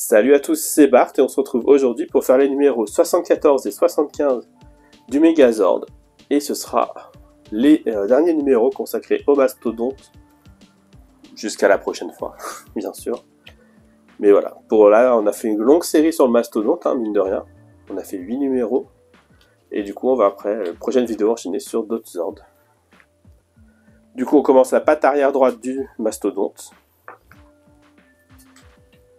Salut à tous, c'est Bart et on se retrouve aujourd'hui pour faire les numéros 74 et 75 du Megazord. Et ce sera les derniers numéros consacrés au mastodonte jusqu'à la prochaine fois, bien sûr. Mais voilà, pour là, on a fait une longue série sur le mastodonte, mine de rien. On a fait 8 numéros. Et du coup, on va après, la prochaine vidéo, enchaîner sur d'autres Zords. Du coup, on commence la patte arrière droite du mastodonte.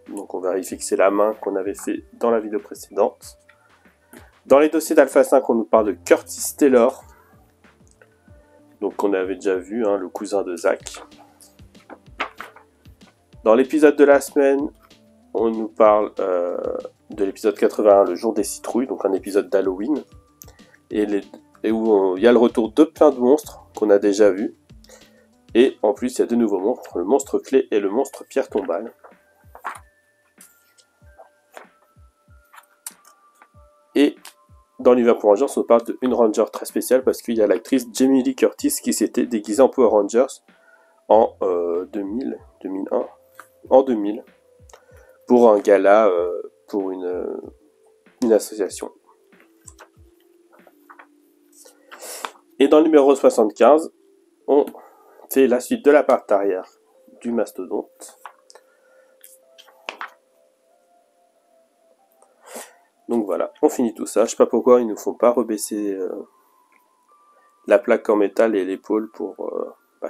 Donc on va y fixer la main qu'on avait fait dans la vidéo précédente. Dans les dossiers d'Alpha 5, on nous parle de Curtis Taylor. Donc on avait déjà vu, le cousin de Zach. Dans l'épisode de la semaine, on nous parle de l'épisode 81, le jour des citrouilles, donc un épisode d'Halloween. Et où il y a le retour de plein de monstres qu'on a déjà vus. Et en plus, il y a de nouveaux monstres, le monstre clé et le monstre pierre tombale. Et dans l'univers Power Rangers, on parle d'une Ranger très spéciale parce qu'il y a l'actrice Jamie Lee Curtis qui s'était déguisée en Power Rangers en 2000 pour un gala pour une association. Et dans le numéro 75, on fait la suite de la partie arrière du mastodonte. Donc voilà, on finit tout ça. Je sais pas pourquoi ils ne nous font pas rebaisser la plaque en métal et l'épaule pour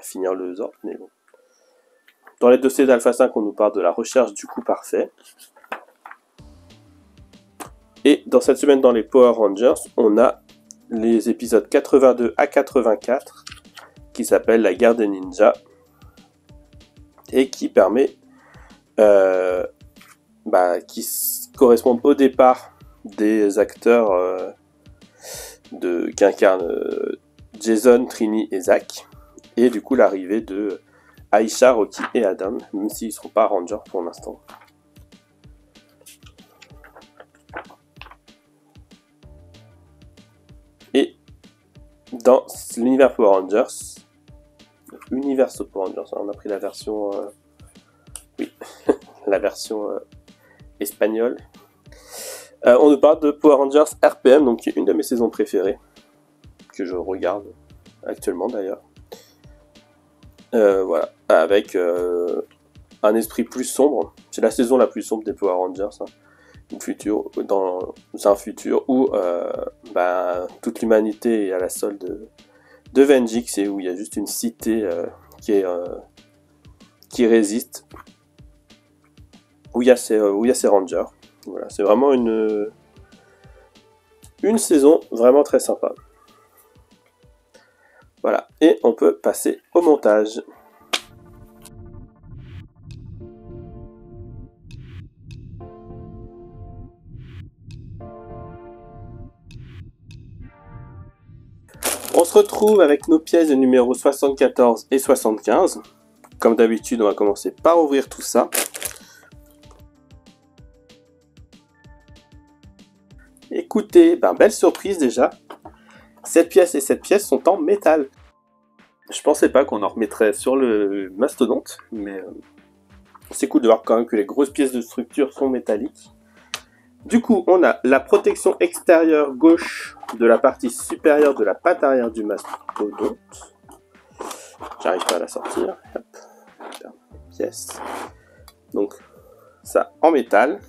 finir le Zord, mais bon. Dans les dossiers d'Alpha 5, on nous parle de la recherche du coup parfait. Et dans cette semaine, dans les Power Rangers, on a les épisodes 82 à 84 qui s'appellent La guerre des ninjas et qui permet qui correspondent au départ des acteurs qui incarnent Jason, Trini et Zach, et du coup l'arrivée de Aisha, Rocky et Adam, même s'ils ne seront pas Rangers pour l'instant. Et dans l'univers Power Rangers, on a pris la version la version espagnole. On nous parle de Power Rangers RPM, donc une de mes saisons préférées, que je regarde actuellement d'ailleurs. Voilà, avec un esprit plus sombre. C'est la saison la plus sombre des Power Rangers. Dans un futur où toute l'humanité est à la solde de Venjix et où il y a juste une cité qui résiste, où il y a ces Rangers. Voilà, c'est vraiment une saison vraiment très sympa. Voilà, et on peut passer au montage. On se retrouve avec nos pièces de numéros 74 et 75. Comme d'habitude, on va commencer par ouvrir tout ça. Écoutez, belle surprise déjà. Cette pièce et cette pièce sont en métal. Je pensais pas qu'on en remettrait sur le mastodonte, mais c'est cool de voir quand même que les grosses pièces de structure sont métalliques. Du coup, on a la protection extérieure gauche de la partie supérieure de la patte arrière du mastodonte. J'arrive pas à la sortir. Hop. Pièce. Donc, ça en métal.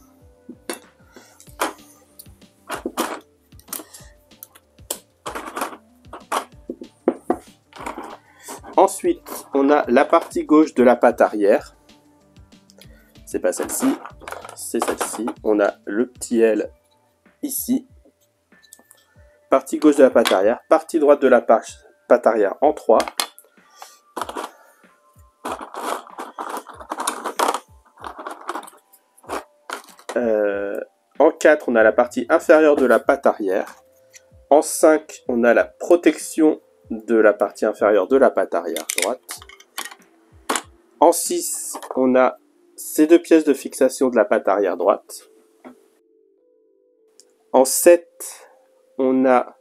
Ensuite, on a la partie gauche de la patte arrière. C'est pas celle-ci, c'est celle-ci. On a le petit L ici. Partie gauche de la patte arrière. Partie droite de la patte arrière en 3. En 4, on a la partie inférieure de la patte arrière. En 5, on a la protection de la partie inférieure de la patte arrière droite. En 6, on a ces deux pièces de fixation de la patte arrière droite. En 7, on a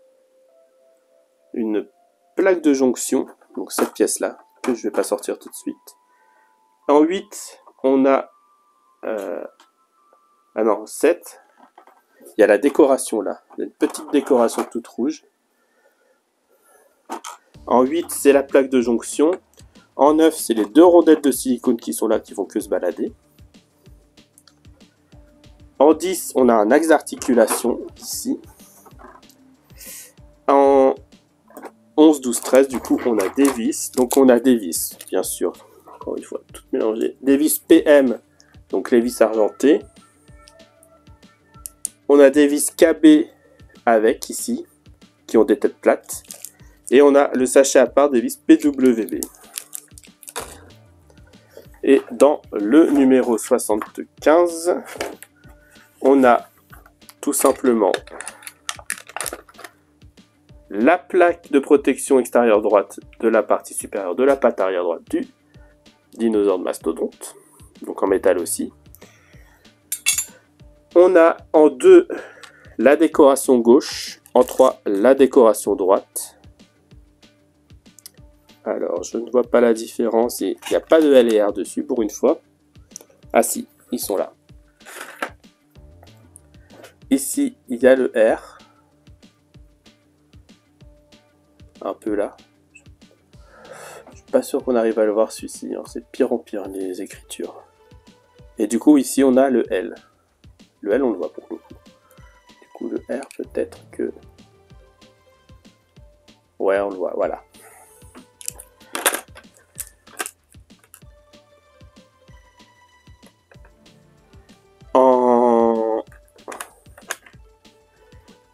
une plaque de jonction, donc cette pièce-là, que je ne vais pas sortir tout de suite. En 8, on a Ah non, 7. Il y a la décoration là. Il y a une petite décoration toute rouge. En 8, c'est la plaque de jonction. En 9, c'est les 2 rondelles de silicone qui sont là, qui font que se balader. En 10, on a un axe d'articulation, ici. En 11, 12, 13, du coup, on a des vis. Donc, on a des vis, bien sûr. Encore une fois, tout mélangé. Des vis PM, donc les vis argentées. On a des vis KB avec, ici, qui ont des têtes plates. Et on a le sachet à part des vis PWB. Et dans le numéro 75, on a tout simplement la plaque de protection extérieure droite de la partie supérieure de la patte arrière droite du dinosaure de mastodonte, donc en métal aussi. On a en 2 la décoration gauche, en 3 la décoration droite. Alors, je ne vois pas la différence et il n'y a pas de L et R dessus pour une fois. Ah si, ils sont là. Ici, il y a le R. Un peu là. Je suis pas sûr qu'on arrive à le voir celui-ci. Hein. C'est de pire en pire les écritures. Et du coup, ici, on a le L. Le L, on le voit pour le coup. Du coup, le R, peut-être que... Ouais, on le voit, voilà.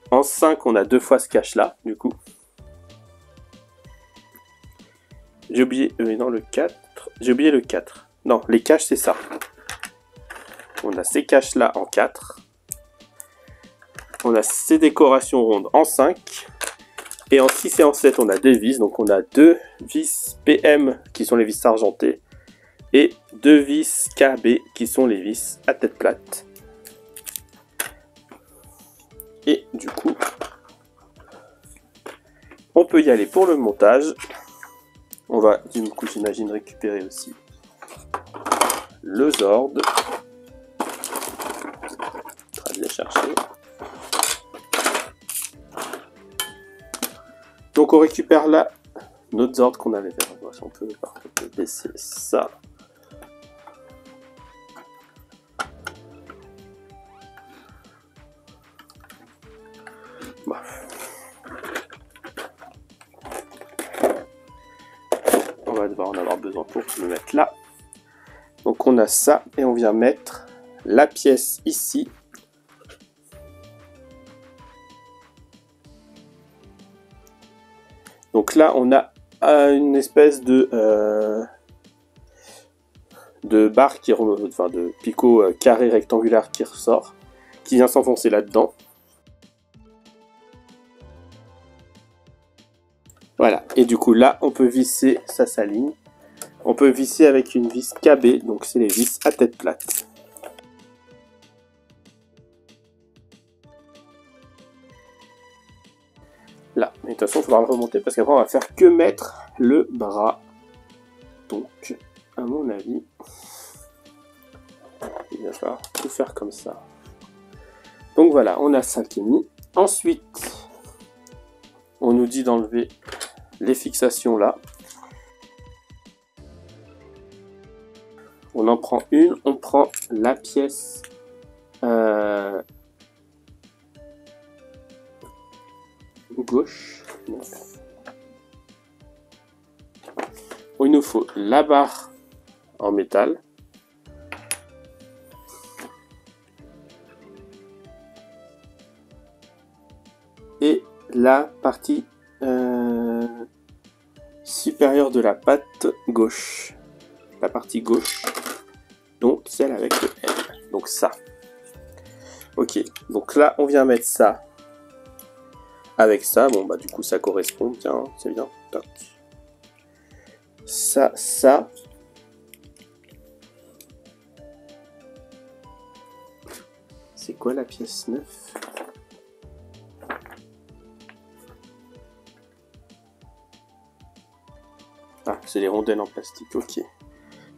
En 5, on a 2 fois ce cache-là, du coup. J'ai oublié... non, le 4... J'ai oublié le 4. Non, les caches, c'est ça. On a ces caches-là en 4. On a ces décorations rondes en 5. Et en 6 et en 7, on a des vis. Donc, on a 2 vis PM, qui sont les vis argentées. Et 2 vis KB, qui sont les vis à tête plate. Et du coup, on peut y aller pour le montage. On va, du coup, j'imagine récupérer aussi le Zord. Très bien cherché. Donc on récupère là notre Zord qu'on avait fait. On va voir si on peut baisser ça. Bon. On va devoir en avoir besoin pour le mettre là. Donc on a ça et on vient mettre la pièce ici. Donc là on a une espèce de barre qui enfin de picot carré rectangulaire qui ressort, qui vient s'enfoncer là-dedans. Voilà, et du coup là on peut visser, ça s'aligne. On peut visser avec une vis KB, donc c'est les vis à tête plate. Là, mais de toute façon il faudra le remonter parce qu'après on va faire que mettre le bras. Donc, à mon avis, il va falloir tout faire comme ça. Donc voilà, on a ça qui est mis. Ensuite, on nous dit d'enlever les fixations là. On en prend une, on prend la pièce gauche. Il nous faut la barre en métal. Et la partie supérieure de la patte gauche. La partie gauche. Donc celle avec le L. Donc ça. Ok. Donc là, on vient mettre ça avec ça. Bon, bah du coup, ça correspond. Tiens, c'est bien. Toc. Ça, ça. C'est quoi la pièce 9? Ah, c'est les rondelles en plastique, ok.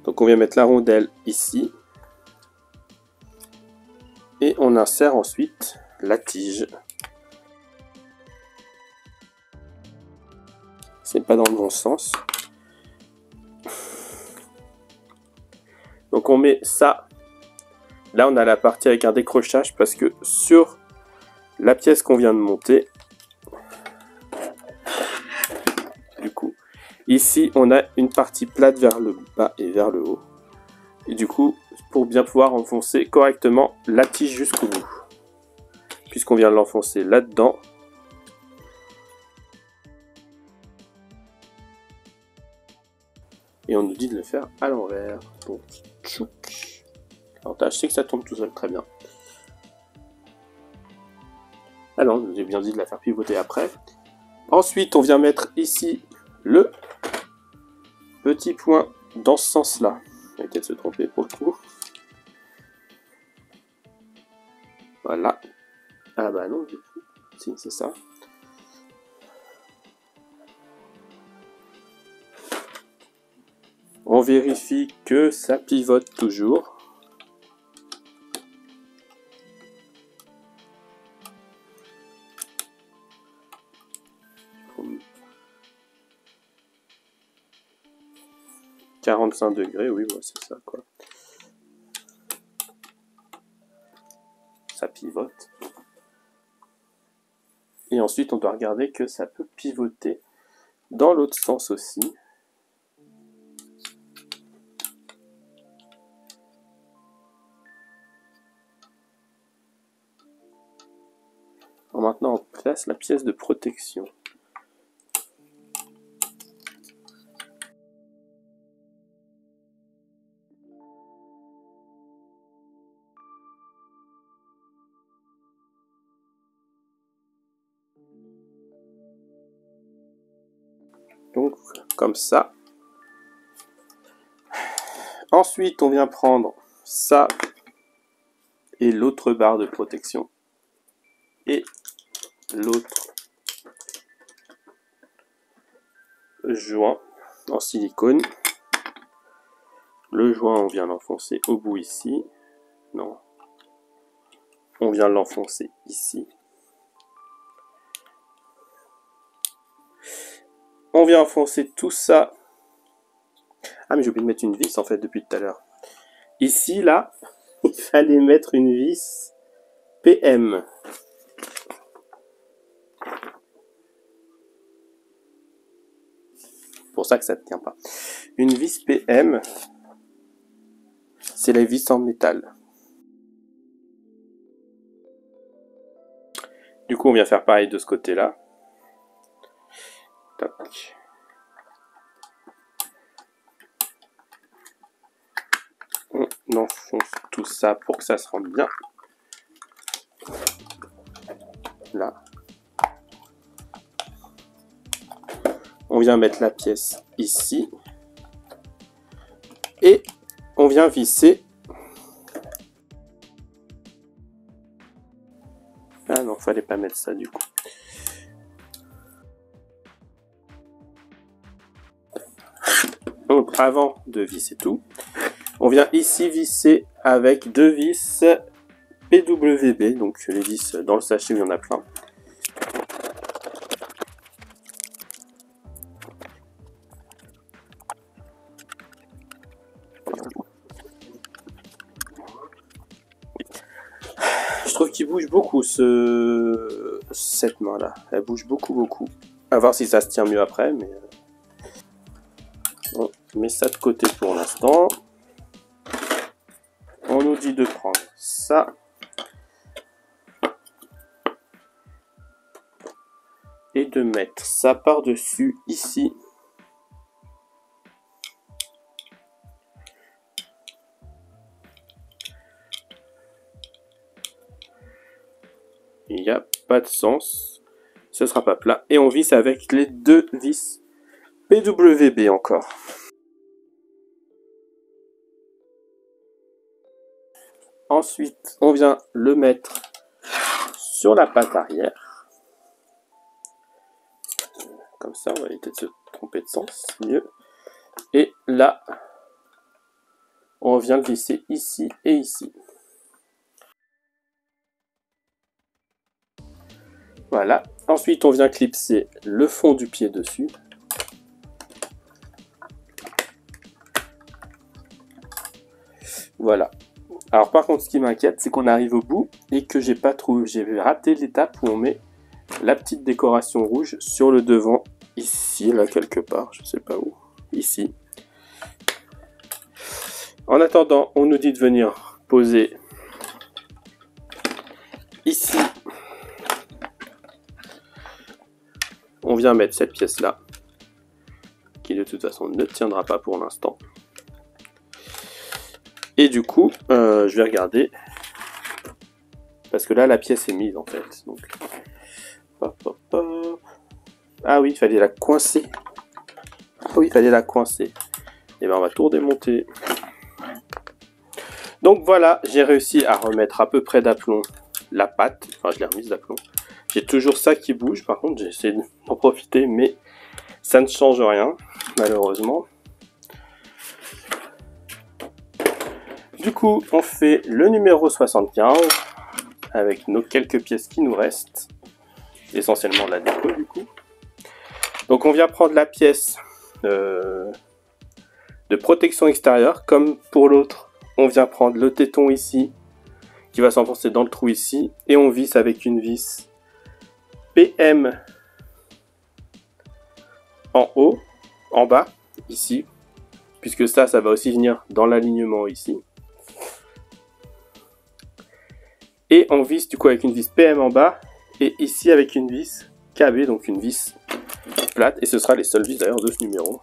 Donc on vient mettre la rondelle ici. Et on insère ensuite la tige. C'est pas dans le bon sens. Donc on met ça. Là on a la partie avec un décrochage parce que sur la pièce qu'on vient de monter, du coup, ici on a une partie plate vers le bas et vers le haut. Et du coup, pour bien pouvoir enfoncer correctement la tige jusqu'au bout. Puisqu'on vient de l'enfoncer là-dedans. Et on nous dit de le faire à l'envers. Donc, tchouk. L'avantage, c'est que ça tombe tout seul très bien. Ah non, je vous ai bien dit de la faire pivoter après. Ensuite, on vient mettre ici le petit point dans ce sens-là. On va peut-être se tromper pour le coup. Voilà. Ah bah non, du coup. Si, c'est ça. On vérifie que ça pivote toujours. « 45 degrés, oui, ouais, c'est ça, quoi. » Ça pivote. Et ensuite, on doit regarder que ça peut pivoter dans l'autre sens aussi. Maintenant, on place la pièce de protection. Donc, comme ça. Ensuite, on vient prendre ça et l'autre barre de protection. Et l'autre joint en silicone. Le joint, on vient l'enfoncer au bout ici. Non. On vient l'enfoncer ici. On vient enfoncer tout ça. Ah, mais j'ai oublié de mettre une vis en fait depuis tout à l'heure. Ici, là, il fallait mettre une vis PM. Pour ça que ça ne tient pas. Une vis PM, c'est la vis en métal. Du coup, on vient faire pareil de ce côté-là. Tac. On enfonce tout ça pour que ça se rende bien. Là. On vient mettre la pièce ici. Et on vient visser. Ah non, fallait pas mettre ça du coup. Donc avant de visser tout, on vient ici visser avec deux vis PWB, donc les vis dans le sachet, il y en a plein. Je trouve qu'il bouge beaucoup cette main là, elle bouge beaucoup. À voir si ça se tient mieux après, mais on met ça de côté pour l'instant. On nous dit de prendre ça. Et de mettre ça par-dessus ici. Il n'y a pas de sens. Ce sera pas plat. Et on visse avec les deux vis PWB encore. Ensuite, on vient le mettre sur la patte arrière. Comme ça, on va éviter de se tromper de sens. Mieux. Et là, on vient le visser ici et ici. Voilà. Ensuite, on vient clipser le fond du pied dessus. Voilà. Alors par contre, ce qui m'inquiète, c'est qu'on arrive au bout et que j'ai raté l'étape où on met la petite décoration rouge sur le devant, ici, là quelque part, je sais pas où, ici. En attendant, on nous dit de venir poser ici. On vient mettre cette pièce-là, qui de toute façon ne tiendra pas pour l'instant. Et du coup, je vais regarder, parce que là, la pièce est mise en fait. Donc, hop, hop, hop. Ah oui, il fallait la coincer. Ah oui, il fallait la coincer. Et bien, on va tout redémonter. Donc voilà, j'ai réussi à remettre à peu près d'aplomb la patte. Enfin, je l'ai remise d'aplomb. J'ai toujours ça qui bouge. Par contre, j'ai essayé d'en profiter, mais ça ne change rien, malheureusement. Du coup, on fait le numéro 75 avec nos quelques pièces qui nous restent. Essentiellement la déco, du coup. Donc, on vient prendre la pièce de protection extérieure, comme pour l'autre. On vient prendre le téton ici, qui va s'enfoncer dans le trou ici, et on visse avec une vis PM en haut, en bas, ici, puisque ça va aussi venir dans l'alignement ici. Et on visse du coup avec une vis PM en bas, et ici avec une vis KB, donc une vis plate, et ce sera les seules vis d'ailleurs de ce numéro.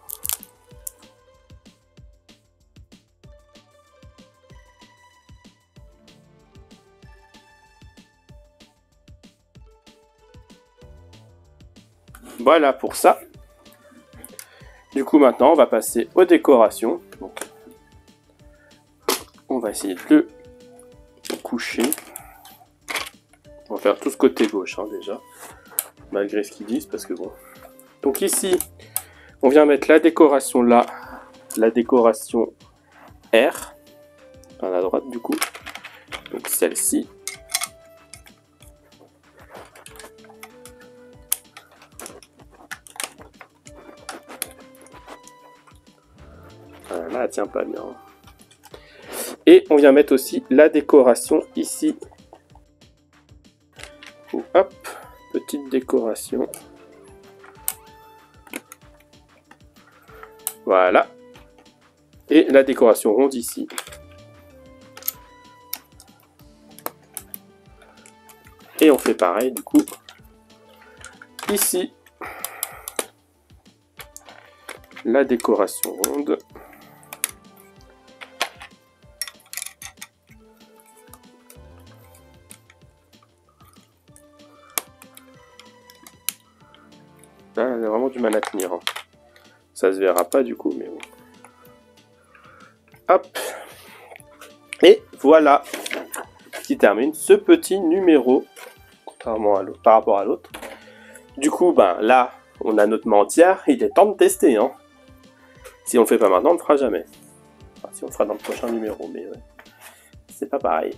Voilà pour ça. Du coup, maintenant, on va passer aux décorations. Donc, on va essayer de le coucher. On va faire tout ce côté gauche, hein, déjà. Malgré ce qu'ils disent, parce que bon. Donc ici, on vient mettre la décoration là. La décoration R. À la droite, du coup. Donc celle-ci. Là, elle tient pas bien. Et on vient mettre aussi la décoration ici. Hop, petite décoration. Voilà. Et la décoration ronde ici. Et on fait pareil du coup ici. La décoration ronde. Là, elle a vraiment du mal à tenir. Hein. Ça se verra pas du coup, mais bon. Hop. Et voilà qui termine ce petit numéro, contrairement à l'autre, par rapport à l'autre. Du coup, ben là, on a notre main entière. Il est temps de tester. Hein. Si on le fait pas maintenant, on ne le fera jamais. Enfin, si on le fera dans le prochain numéro, mais ouais. C'est pas pareil.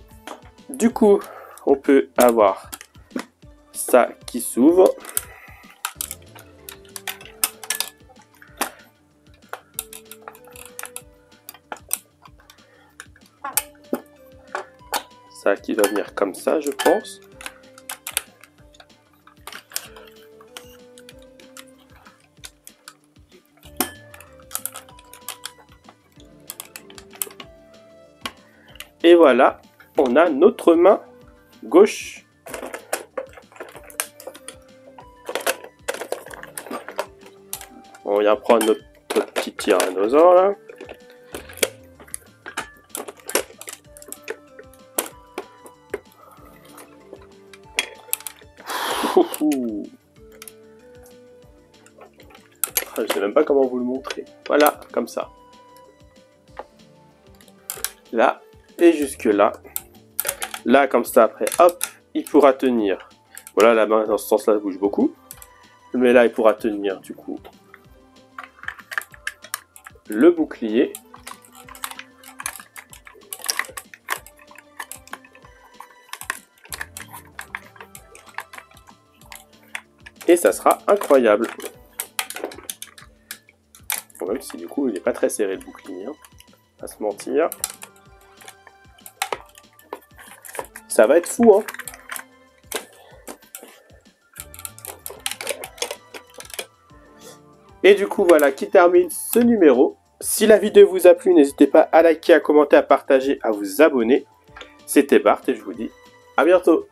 Du coup, on peut avoir ça qui s'ouvre. Ça qui va venir comme ça, je pense. Et voilà, on a notre main gauche. On vient prendre notre petit tyrannosaure là. Je sais même pas comment vous le montrer. Voilà, comme ça. Là, et jusque là. Là, comme ça, après, hop, il pourra tenir. Voilà, la main dans ce sens-là bouge beaucoup. Mais là, il pourra tenir, du coup, le bouclier. Et ça sera incroyable. Bon, même si du coup il n'est pas très serré le bouclier, hein. Pas se mentir. Ça va être fou, hein. Et du coup, voilà qui termine ce numéro. Si la vidéo vous a plu, n'hésitez pas à liker, à commenter, à partager, à vous abonner. C'était Bart et je vous dis à bientôt.